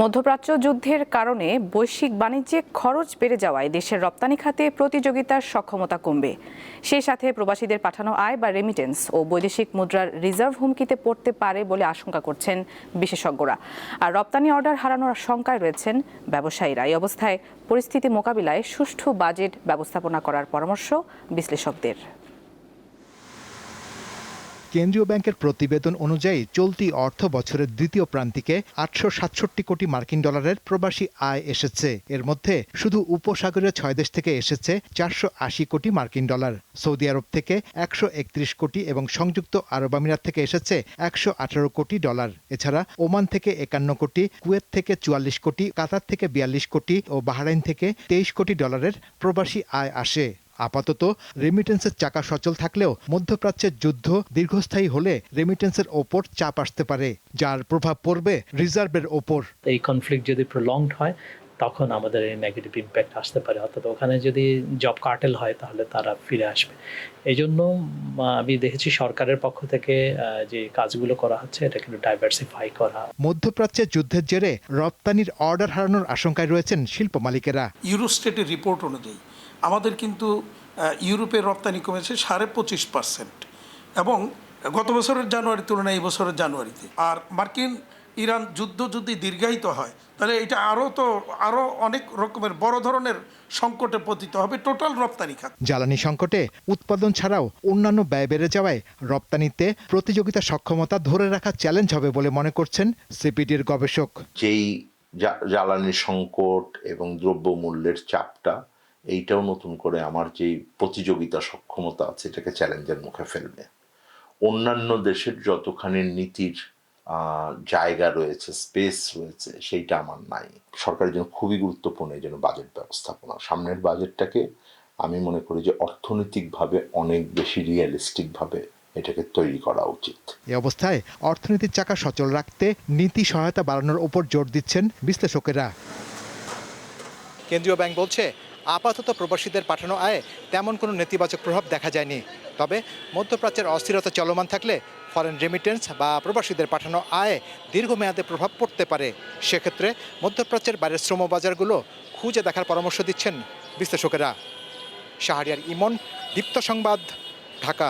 মধ্যপ্রাচ্য যুদ্ধের কারণে বৈশ্বিক বাণিজ্যে খরচ বেড়ে যাওয়ায় দেশের রপ্তানি খাতে প্রতিযোগিতার সক্ষমতা কমবে। সেই সাথে প্রবাসীদের পাঠানো আয় বা রেমিটেন্স ও বৈদেশিক মুদ্রার রিজার্ভ হুমকিতে পড়তে পারে বলে আশঙ্কা করছেন বিশেষজ্ঞরা। আর রপ্তানি অর্ডার হারানোর শঙ্কায় রয়েছেন ব্যবসায়ীরা। এই অবস্থায় পরিস্থিতি মোকাবিলায় সুষ্ঠু বাজেট ব্যবস্থাপনা করার পরামর্শ বিশ্লেষকদের। কেন্দ্রীয় ব্যাংকের প্রতিবেদন অনুযায়ী চলতি অর্থ বছরের দ্বিতীয় প্রান্তিকে 867 কোটি মার্কিন ডলারের প্রবাসী আয় এসেছে। এর মধ্যে শুধু উপসাগরীয় 6 দেশ থেকে এসেছে 480 কোটি মার্কিন ডলার। সৌদি আরব থেকে 131 কোটি এবং সংযুক্ত আরব আমিরাত থেকে এসেছে 118 কোটি ডলার। এছাড়া ওমান থেকে 51 কোটি, কুয়েত থেকে 44 কোটি, কাতার থেকে 42 কোটি ও বাহরাইন থেকে 23 কোটি ডলারের প্রবাসী আয় আসে। আপাতত রেমিটেন্সের চাকা সচল থাকলেও মধ্যপ্রাচ্যের যুদ্ধ দীর্ঘস্থায়ী হলে রেমিটেন্সের ওপর চাপ আসতে পারে, যার প্রভাব পড়বে রিজার্ভের ওপর। এই কনফ্লিক্ট যদি প্রলংড হয় তখন আমাদের এই নেগেটিভ ইম্প্যাক্ট আসতে পারে, অর্থাৎ ওখানে যদি জব কার্টেল হয় তাহলে তারা ফিরে আসবে। এই জন্য আমি দেখেছি সরকারের পক্ষ থেকে যে কাজগুলো করা হচ্ছে এটা কিন্তু ডাইভার্সিফাই করা। মধ্যপ্রাচ্যের যুদ্ধের জেরে রপ্তানির অর্ডার হারানোর আশঙ্কায় রয়েছেন শিল্প মালিকেরা। ইউরোস্টেটের রিপোর্ট অনুযায়ী আমাদের কিন্তু ইউরোপের রপ্তানি কমেছে 25.5% এবং গত বছরের জানুয়ারির তুলনায় এই বছরের জানুয়ারিতে। আর মার্কিন ইরান যুদ্ধ যদি দীর্ঘায়িত হয় তাহলে এটা আরও অনেক রকমের বড় ধরনের সংকটে পতিত হবে টোটাল রপ্তানি খাত। জ্বালানি সংকটে উৎপাদন ছাড়াও অন্যান্য ব্যয় বেড়ে যাওয়ায় রপ্তানিতে প্রতিযোগিতা সক্ষমতা ধরে রাখা চ্যালেঞ্জ হবে বলে মনে করছেন সিপিডির গবেষক। যেই জ্বালানি সংকট এবং দ্রব্যমূল্যের চাপটা, এইটাও নতুন করে আমার যে প্রতিযোগিতা সক্ষমতা আছে এটাকে চ্যালেঞ্জের মুখে ফেলবে। অন্যান্য দেশের যতখানি নীতির জায়গা রয়েছে, স্পেস রয়েছে, সেইটা আমার নাই। সরকারের জন্য খুবই গুরুত্বপূর্ণ এই জন্য বাজেট ব্যবস্থাপনা। সামনের বাজেটটাকে আমি মনে করি যে অর্থনৈতিকভাবে অনেক বেশি রিয়েলিস্টিকভাবে এটাকে তৈরি করা উচিত। এই অবস্থায় অর্থনীতির চাকা সচল রাখতে নীতি সহায়তা বাড়ানোর ওপর জোর দিচ্ছেন বিশ্লেষকেরা। কেন্দ্রীয় ব্যাংক বলছে আপাতত প্রবাসীদের পাঠানো আয়ে তেমন কোনো নেতিবাচক প্রভাব দেখা যায়নি। তবে মধ্যপ্রাচ্যের অস্থিরতা চলমান থাকলে ফরেন রেমিটেন্স বা প্রবাসীদের পাঠানো আয়ে দীর্ঘমেয়াদে প্রভাব পড়তে পারে। সেক্ষেত্রে মধ্যপ্রাচ্যের বাইরের শ্রম বাজারগুলো খুঁজে দেখার পরামর্শ দিচ্ছেন বিশ্লেষকেরা। শাহরিয়ার ইমন, দীপ্ত সংবাদ, ঢাকা।